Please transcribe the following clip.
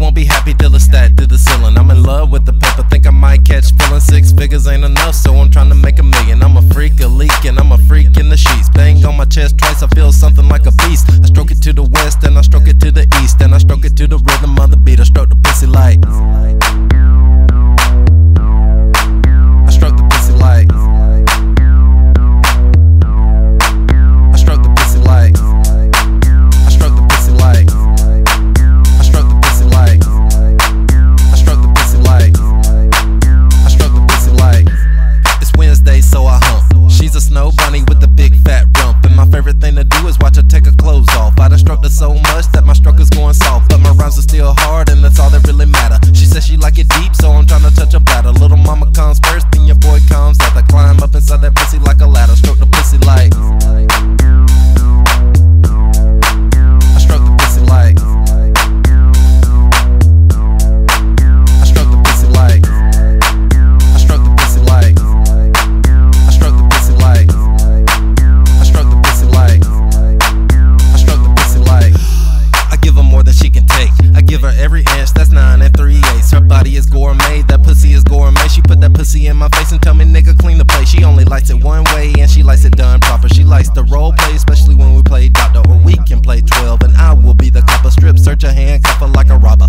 won't be happy till it's stacked to the ceiling. I'm in love with the paper, think I might catch feeling. 6 figures ain't enough, so I'm trying to make $1 million. I'm a freak, a leak, and I'm a freak in the sheets. Bang on my chest twice, I feel something like a beast. I stroke it to the west, and I stroke it to the east, and I stroke it to the rhythm of the beat. I stroke the pussy like. I stroke the pussy like. I stroke the pussy like. I stroke the pussy like. I stroke the pussy like. I stroke the pussy like. I stroke the pussy like. It's Wednesday, so I hump. She's a snow bunny with a big fat rump, and my favorite thing to do is watch her take her clothes off. I done stroked her so much that my stroke is going soft, but my rhymes are still hard, and that's all that really matter. She says she like it deep, so I'm trying to touch her bladder. Little mama comes first, then your boy comes after. Climb up inside that pussy like a ladder. Stroke the pussy like. I stroke the pussy like. I stroke the pussy like. I stroke the pussy like. I stroke the pussy like. I stroke the pussy like. I stroke the pussy like. I give her more than she can take. I give her every inch, that's 9 3/8. Her body is gourmet, that pussy is gourmet. She put that pussy in my face and tell me, nigga, clean the plate. She only likes it one way, and she likes it done proper. She likes the role play, especially when we play doctor, or we can play 12, and I will be the copper. Strip, search her hand, cuff her like a robber.